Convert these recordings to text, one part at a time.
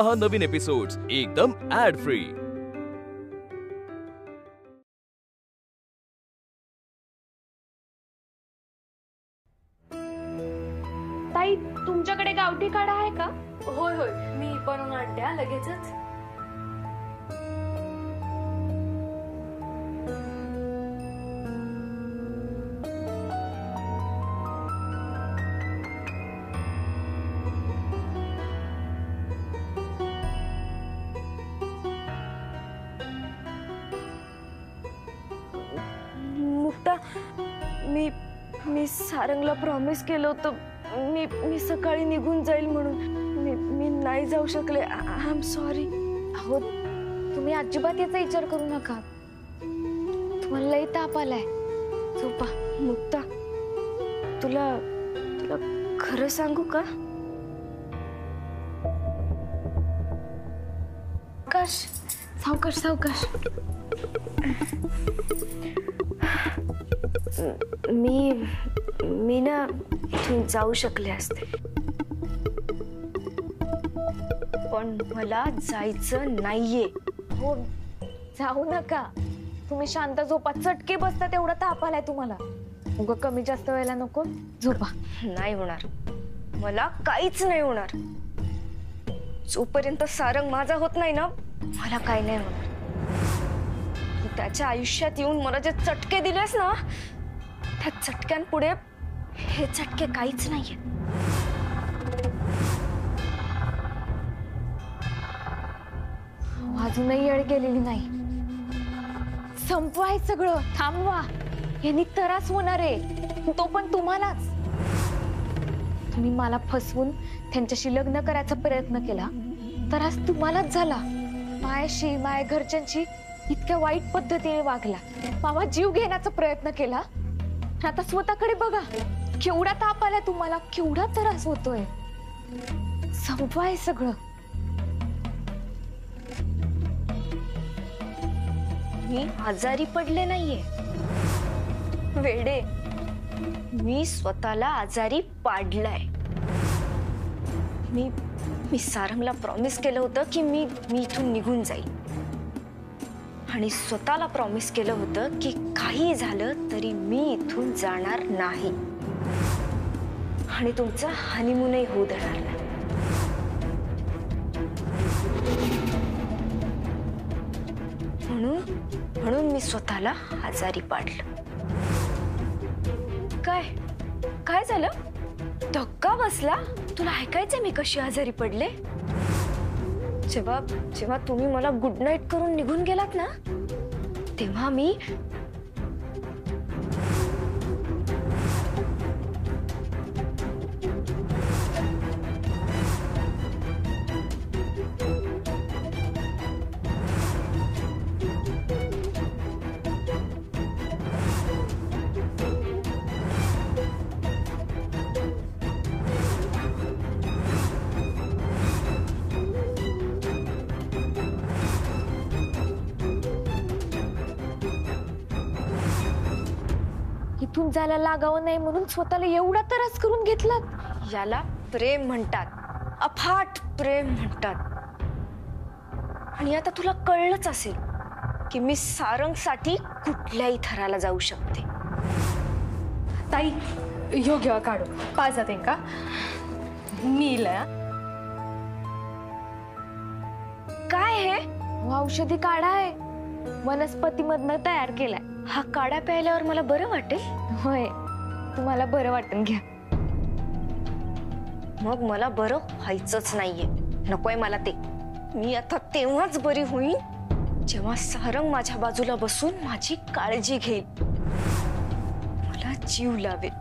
पहा नवीन एपिसोड्स एकदम add free. ताई, तुमच्याकडे गावठी काढा आहे का? होय होय, मी बनवून आणते लगेचच। मुक्ता, मी सारंगला प्रॉमिस केलं होतं मी सकाळी निघून जाईल म्हणून। मी नाही जाऊ शकले। I am sorry. हो, तुम्ही अजिबात याचा विचार करू नका। तुम्हाला लई ताप आलाय, झोपा। मुक्ता, तुला खरं सांगू का? सावकाश सावकाश। मी ना इथून जाऊ शकले असते, पण मला जायचं नाहीये। हो, जाऊ नका। तुम्ही शांत झोपा। चटके बसता तेवढा ताप आलाय तुम्हाला। उगा कमी जास्त व्हायला नको, झोपा। नाही होणार, मला काहीच नाही होणार। जोपर्यंत सारंग माझा होत नाही ना, मला काही नाही होणार। त्याच्या आयुष्यात येऊन मला जे चटके दिलेस ना, त्या चटक्यांपुढे हे चटके काहीच नाहीये। अजूनही येळ गेलेली नाही। संपवाय सगळं, थांबवा। यांनी त्रास होणार आहे, तो पण तुम्हालाच। तुम्ही मला फसवून त्यांच्याशी लग्न करायचा प्रयत्न केला, त्रास तुम्हालाच झाला। मायाशी, माया घरच्यांशी इतक्या वाईट पद्धतीने वागला, मामा जीव घेण्याचा प्रयत्न केला। आता स्वतःकडे बघा, केवढा ताप आलाय तुम्हाला, केवढा त्रास होतोय। संपवाय सगळं। मी आजारी पडले नाहीये वेडे, मी स्वतःला आजारी पाडलाय। मी सारंगला प्रॉमिस केलं होतं की मी इथून निघून जाईल, आणि स्वतःला प्रॉमिस केलं होतं की काही झालं तरी मी इथून जाणार नाही, आणि तुमचा हनीमूनही होऊ देणार नाही। म्हणून मी स्वतःला आजारी पाडलं। काय झालं? धक्का बसला? तुला ऐकायचंय मी कशी आजारी पडले? जेव्हा तुम्ही मला गुड नाईट करून निघून गेलात ना, तेव्हा मी इथून जायला लागावं नाही म्हणून स्वतःला एवढा त्रास करून घेतलात। याला प्रेम म्हणतात, अफाट प्रेम म्हणतात। आणि आता तुला कळलंच असेल की मी सारंगसाठी कुठल्याही थराला जाऊ शकते। ताई, ह्यो घ्या काढू, पाजा ते का मी काय हे? औषधी काढा आहे, वनस्पतीमधनं तयार केलाय। हा काढा प्यायल्यावर मला बरं वाटेल? होय, तुम्हाला बरं वाटेल, घ्या। मग मला बरं व्हायचंच नाहीये, नकोय मला ते। मी आता तेव्हाच बरी होईन जेव्हा सारंग माझ्या बाजूला बसून माझी काळजी घेईल, मला जीव लावेल।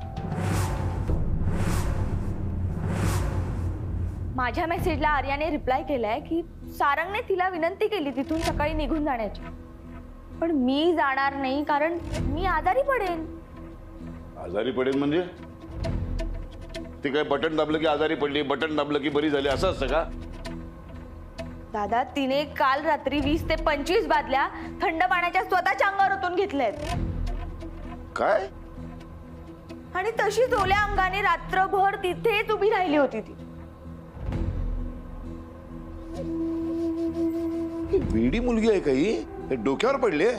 माझ्या मेसेजला आर्याने रिप्लाय केलाय की सारंगने तिला विनंती केली तिथून सकाळी निघून जाण्याची, पण मी जाणार नाही कारण मी आजारी पडेन। आजारी पडेल म्हणजे? ती काय बटन दाबलं की आजारी पडली, बटन दाबलं की बरी झाली असं असतं का? दादा, तिने काल रात्री 20 ते 25 बादल्या थंड पाण्याच्या स्वतःच्या अंगावर ओतून घेतल्यात। काय? आणि तशीच ओल्या अंगाने रात्रभर तिथेच उभी राहिली होती ती। ही वेडी मुलगी आहे काही, हे डोक्यावर पडले.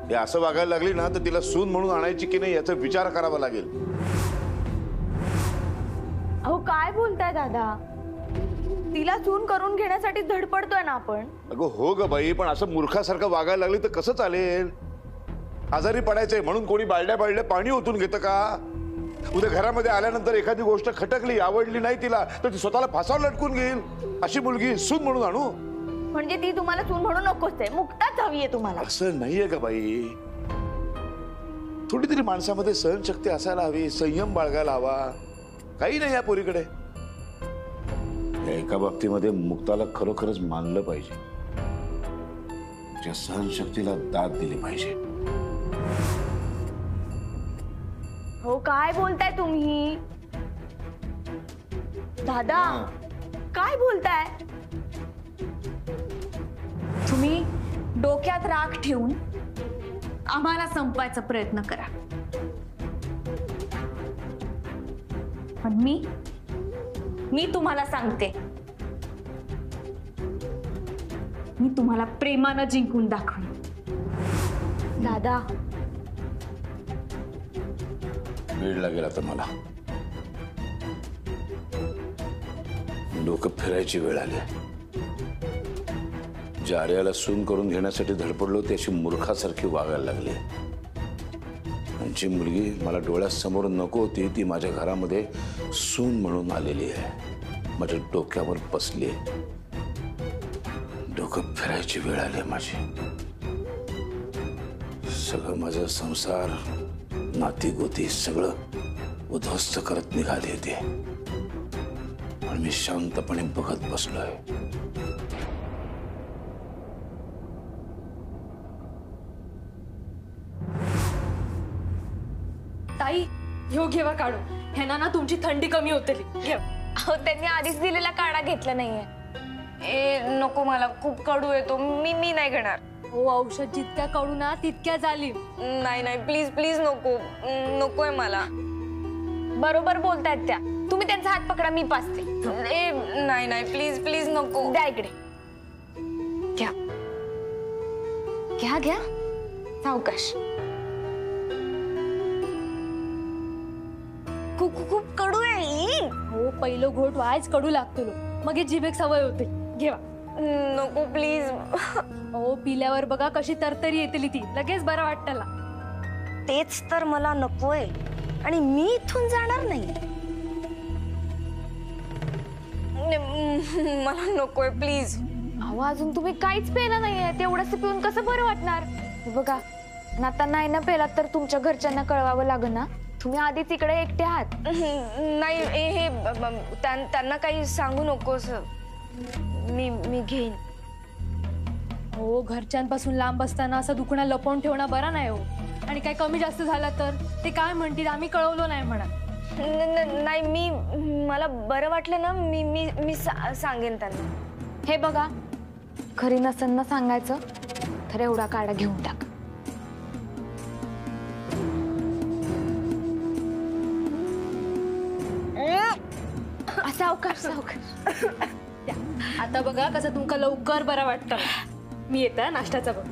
हे असं वागायला लागली ना तर तिला सून म्हणून आणायची की नाही याचा विचार करावा लागेल. अहो काय बोलताय दादा, तिला सून करून घेण्यासाठी धडपडतोय ना आपण. अगं हो ग बाई, पण असं मूर्खासारखं वागायला लागली तर कसं चालेल. आजारी पडायचंय म्हणून कोणी बालड्या बालड्या पाणी ओतून घेतं का. उद्या घरामध्ये आल्यानंतर एखादी गोष्ट खटकली, आवडली नाही तिला, तर ती स्वतःला फासावर लटकून घेईल. अशी मुलगी सून म्हणून आणू म्हणजे ती तुम्हाला सून म्हणून नकोच आहे, मुक्ताच हवीये तुम्हाला. असं नाहीये का बाई. थोडी तरी माणसामध्ये सहनशक्ती असायला हवी, संयम बाळगायला हवा. काही नाही या पोरीकडे. एका बाबतीमध्ये मुक्ताला खरोखरच मानलं पाहिजे, त्या सहनशक्तीला दाद दिली पाहिजे. हो काय बोलताय तुम्ही दादा, काय बोलताय तुम्ही. डोक्यात राग ठेवून आम्हाला संपवायचा प्रयत्न करा, पण मी तुम्हाला सांगते, मी तुम्हाला प्रेमानं जिंकून दाखवेन. दादा वेळ लागेल आता मला. डोकं फिरायची वेळ आली. ज्या आर्याला सून करून घेण्यासाठी धडपडलो ती अशी मूर्खासारखी वागायला लागली. जी मुलगी मला डोळ्यासमोर नको होती ती माझ्या घरामध्ये सून म्हणून आलेली आहे, माझ्या डोक्यावर बसली. डोकं फिरायची वेळ आली माझी. सगळं माझा संसार, नाती गोती सगळं उद्ध्वस्त करत निघाले ते, आणि मी शांतपणे बघत बसलोय. ताई ह्यो घेवा काढू, ह्याना ना तुमची थंडी कमी होते. अहो त्यांनी आधीच दिलेला काढा घेतला नाहीये. ए नको, मला खूप कडू येतो. मी नाही घेणार. हो औषध जितक्या कडू ना तितक्या झाली. नाही प्लीज प्लीज नको, नकोय मला. बरोबर बोलतायत त्या, तुम्ही त्यांचा हात पकडा, मी पाचते. ए नाही प्लीज प्लीज नको. द्या इकडे, घ्या घ्या घ्या सावकाश. खूप कडू आहे. हो पहिलं घोट वायच कडू लागतो, मग हे जिभेक सवय होते. घेवा. नको प्लीज. हो पिल्यावर बघा कशी तरतरी येते ती, लगेच बरं वाटतं. तेच तर मला नकोय, आणि मी इथून जाणार नाही. मला नकोय प्लीज. अहो अजून तुम्ही काहीच पेला नाहीये, तेवढंच पिऊन कसं बरं वाटणार. बघा आता नाही ना पेला तर तुमच्या घरच्यांना कळवावं लागेल ना. तुम्ही आधीच इकडे एकटे आहात. नाही हे त्यांना काही सांगू नकोस. मी घेईन. हो घरच्यांपासून लांब असताना असं दुखणं लपवून ठेवणं बरं नाही हो. आणि काय कमी जास्त झाला तर ते काय म्हणतील, आम्ही कळवलो नाही म्हणा. नाही मला बरं वाटलं ना, मी सांगेन त्यांना. हे बघा खरी नसन ना सांगायचं तर एवढा काढा घेऊन टाक. सावकाश सावकाश. आता बघा कसं तुमका लवकर बरं वाटतं. मी येते नाश्त्याचा बघ.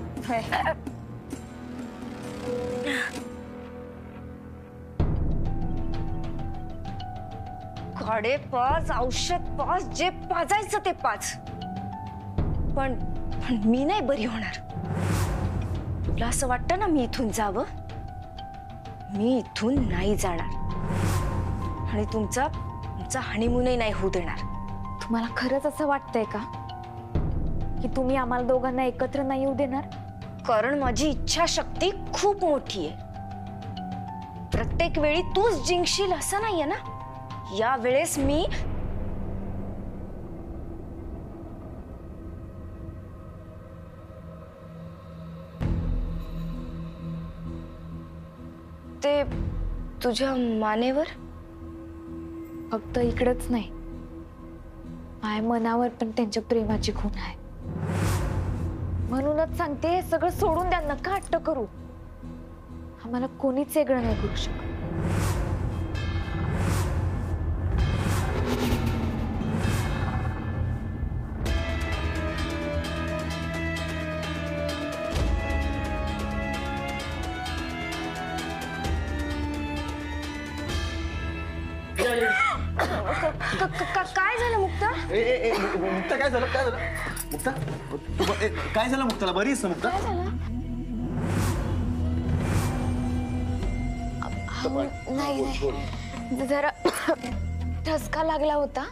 काढे पाच, औषध पाच, जे पाजायचं ते पाच. पण मी नाही बरी होणार. तुला असं वाटतं ना मी इथून जावं. मी इथून नाही जाणार, आणि तुमचा हनीमूनही नाही होऊ देणार. तुम्हाला खरंच असं वाटतंय का की तुम्ही आम्हाला दोघांना एकत्र नाही येऊ देणार? कारण माझी इच्छाशक्ती खूप मोठी आहे. प्रत्येक वेळी तूच जिंकशील असं नाहीये ना. या वेळेस मी ते तुझ्या मानेवर, फक्त इकडंच नाही माझ्या मनावर पण त्यांच्या प्रेमाची खूण आहे. म्हणूनच सांगते हे सगळं सोडून द्या, नका हट्ट करू. आम्हाला कोणीच वेगळं नाही करू शकत. मुक्ता ए ए ए मुक्ता काय झालं मुक्ता काय झालं मुक्ताला बरी आहेस ना मुक्ता काय झालं? नाही नाही जरा ठसका लागला होता.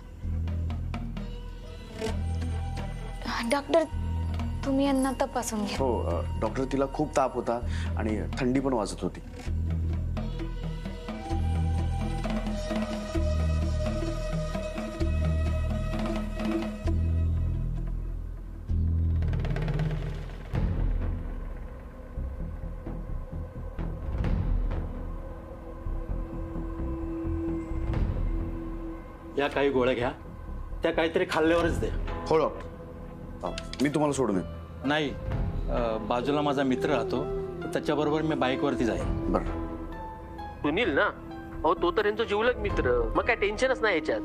डॉक्टर तुम्ही यांना तपासून घ्या. हो डॉक्टर तिला खूप ताप होता आणि थंडी पण वाजत होती. या काही गोळ्या घ्या त्या काहीतरी खाल्ल्यावरच द्या. हो डॉक्टर मी तुम्हाला सोडून येतो. नाही बाजूला माझा मित्र राहतो त्याच्याबरोबर मी बाईकवरती जाईन. बरं सुनील ना अहो तो तर यांचा जिवलग मित्र मग काय टेन्शनच नाही याच्यात.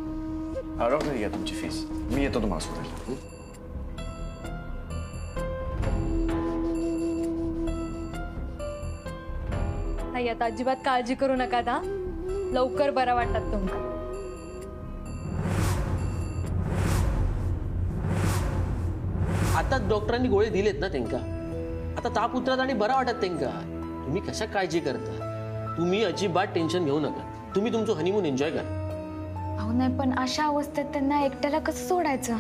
डॉक्टर घ्या तुमची फीस मी येतो तुम्हाला सोडायला. नाही आता अजिबात काळजी करू नका आता लवकर बरा वाटतात तुमका. आता डॉक्टरांनी गोळे दिलेत ना त्यांका आता ताप उतरत आणि बरा वाटत त्यांका. तुम्ही कशा काळजी करता तुम्ही अजिबात टेन्शन घेऊ नका. तुम्ही तुमचं हनीमून एन्जॉय करा. अहो नाही पण अशा अवस्थेत त्यांना एकट्याला कसं सोडायचं?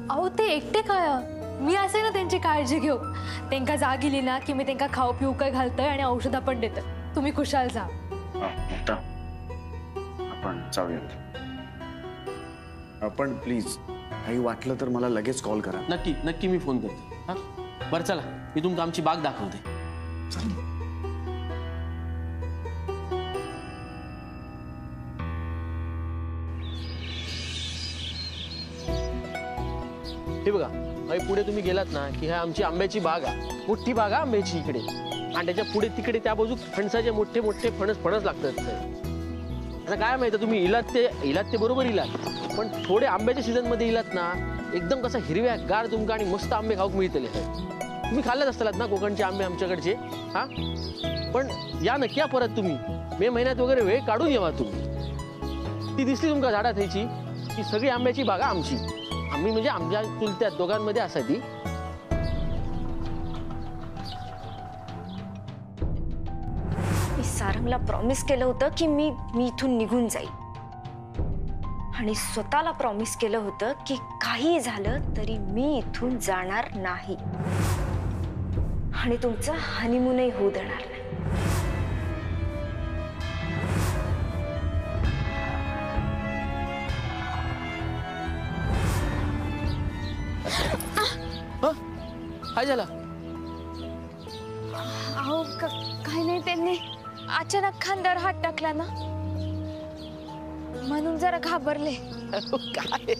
अहो ते एकटे काय मी असे ना त्यांची काळजी घेऊ. त्यांका जाग गेली ना की मी त्यांका खाऊ पिऊ काय घालतोय आणि औषधा पण देतोय. तुम्ही खुशाल जा. मुक्ता आपण जाऊयात. आपण प्लीज काही वाटलं तर मला लगेच कॉल करा. नक्की नक्की मी फोन करते. हा बरं चला मी तुमका आमची बाग दाखवते. हे बघा पुढे तुम्ही गेलात ना की ह्या आमची आंब्याची बाग आहे. मोठी बाग आहे आंब्याची इकडे आणि त्याच्या पुढे तिकडे त्या बाजू फणसाचे मोठे मोठे फणस लागतात. आता काय माहिती तुम्ही इलात ते बरोबर इलात पण थोडे आंब्याच्या सीझन मध्ये इलात ना एकदम कसा हिरव्या गार तुमका आणि मस्त आंबे खाऊक मिळतले. तुम्ही खाल्लेच असतालात ना कोकणचे आंबे आमच्याकडचे. हा पण या नक्की परत तुम्ही मे महिन्यात वगैरे वेळ काढून येवा तुम्ही. ती दिसली तुमका झाडात ह्याची ती सगळी आंब्याची बागा आमची. आम्ही म्हणजे आमच्या चुलत्या दोघांमध्ये असा ती. मी सारंगला प्रॉमिस केलं होतं की मी इथून निघून जाईल आणि स्वतःला प्रॉमिस केलं होतं की काही झालं तरी मी इथून जाणार नाही आणि तुमचं हनीमूनही होऊ देणार नाही. काय झालं? अहो काही नाही त्यांनी अचानक खांद्यावर हात टाकला ना म्हणून जरा घाबरले. काय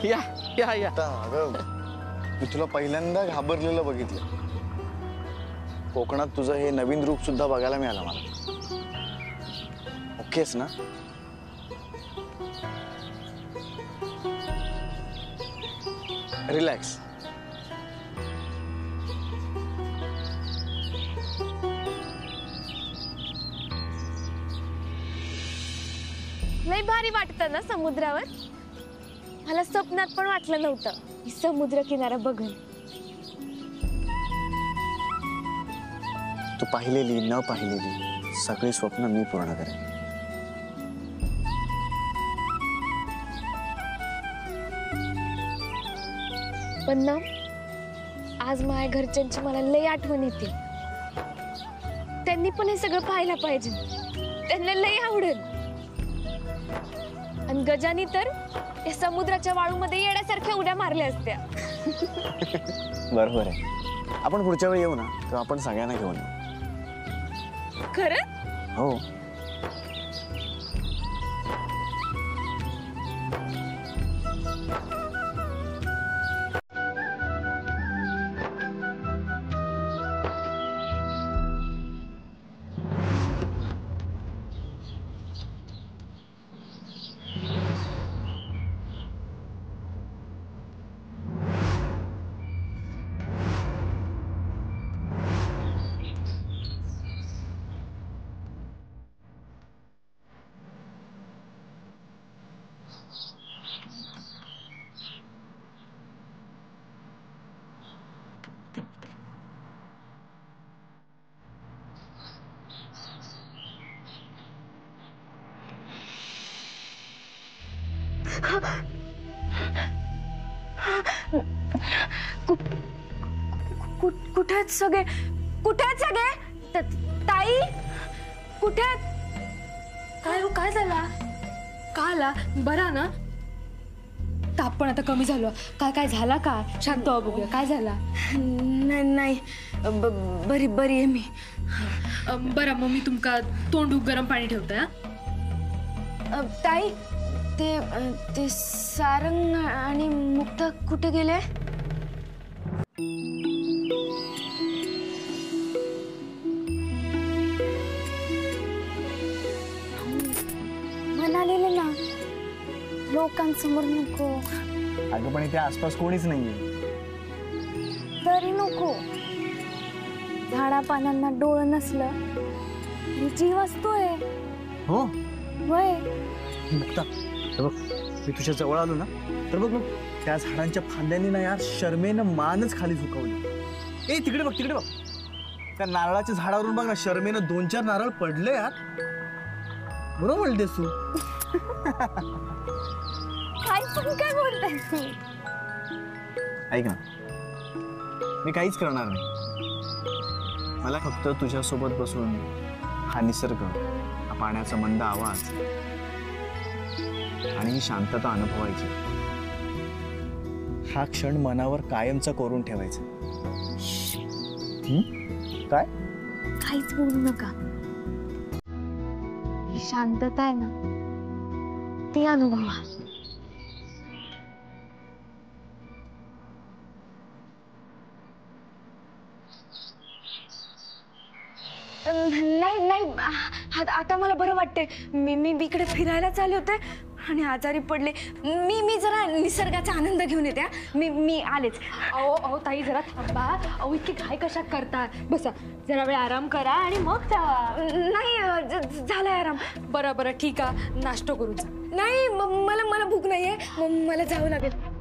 या या या अगं मी तुला पहिल्यांदा घाबरलेलं बघितलं. कोकणात तुझं हे नवीन रूप सुद्धा बघायला मिळालं मला. ओकेस ना? रिलॅक्स. लय भारी वाटतं ना समुद्रावर. मला स्वप्नात पण वाटलं नव्हतं की समुद्र किनारा बघून. तू पाहिलेली न पाहिलेली सगळी स्वप्न मी पूर्ण करेन. पण ना आज माझ्या घरच्यांची मला लय आठवण येते. त्यांनी पण हे सगळं पाहायला पाहिजे. त्यांना लय आवडेल. आणि गजानी तर या समुद्राच्या वाळूमध्ये येण्यासारख्या उड्या मारल्या असत्या. बरोबर आहे. आपण पुढच्या वेळी येऊ ना तर आपण सगळ्यांना घेऊन येऊ. खरं? हो कुठे आहेत सगळे? कुठे आहेत सगळे? ताई कुठे आहेत? काय हो, काय झाला? का आला? बरा ना? ताप पण आता कमी झालं. काय काय झाला? काय शांत व्हा, बघूया काय झाला. नाही नाही बरी बरी आहे मी. बरं मग मी तुमका तोंड गरम पाणी ठेवते. ताई ते सारंग आणि मुक्ता कुठे गेले? म्हणालेले ना लोकांसमोर नको. अगं पण इथे आसपास कोणीच नाहीये. तरी नको. झाडा पानांना डोळं नसलं तरी जीव असतोय. हो वय मुक्ता, हे बघ मी तुझ्या जवळ आलो ना तर बघ त्या झाडांच्या फांद्यांनी ना यार शर्मेनं मानच खाली झुकवली. ए तिकडे बघ तिकडे बघ, त्या नारळाच्या झाडावरून बघ ना शर्मेनं 2-4 नारळ पडले यार. बरोबर बोलतेस तू. काय बोलताय तू? ऐक ना, मी काहीच करणार नाही. मला फक्त तुझ्यासोबत बसून हा निसर्ग, हा पाण्याचा मंद आवाज आणि ही शांतता अनुभवायची. हा क्षण मनावर कायमचा कोरून ठेवायचा. काय? काहीच बोलू नका. ही शांतता आहे ना ती अनुभवा. नाही नाही आता मला बरं वाटतंय. मी इकडे फिरायला चालले होते आणि आजारी पडले. मी जरा निसर्गाचा आनंद घेऊन येते. मी आलेच. अहो ताई जरा थांबा. अहो इतकी घाई कशा करतात? बसा जरा वेळ आराम करा आणि मग जा. नाही झालाय आराम. बरं ठीक आहे, नाश्ता करू जा. नाही मला भूक नाहीये. मला जावं लागेल.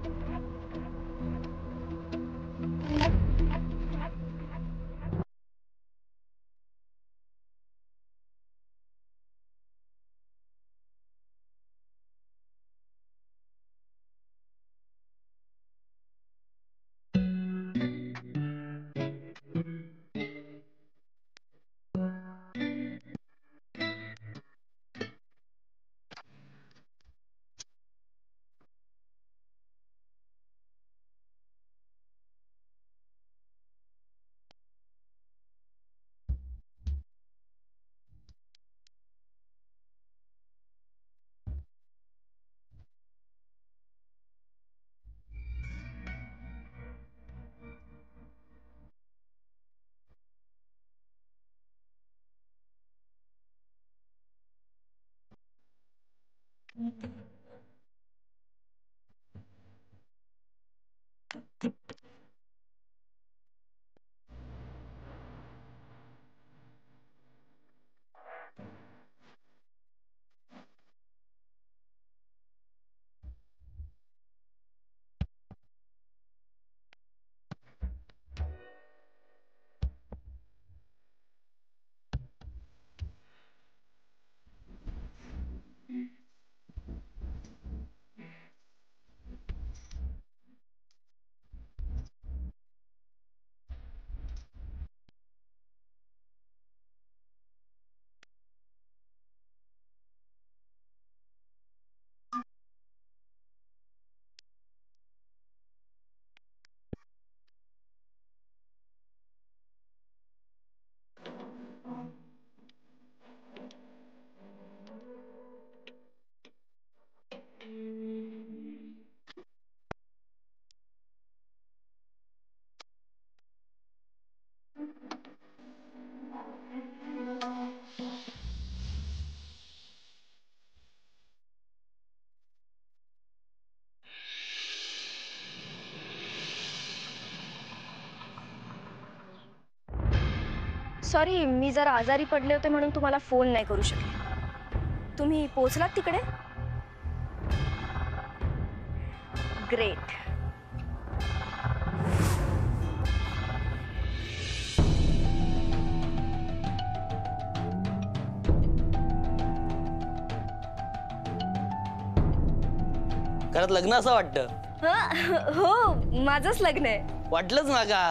सॉरी, मी जरा आजारी पडले होते म्हणून तुम्हाला फोन नाही करू शकले. तुम्ही पोहोचलात तिकडे? ग्रेट. घरात लग्न असं वाटतं. हो माझंच लग्न आहे. वाटलंच ना का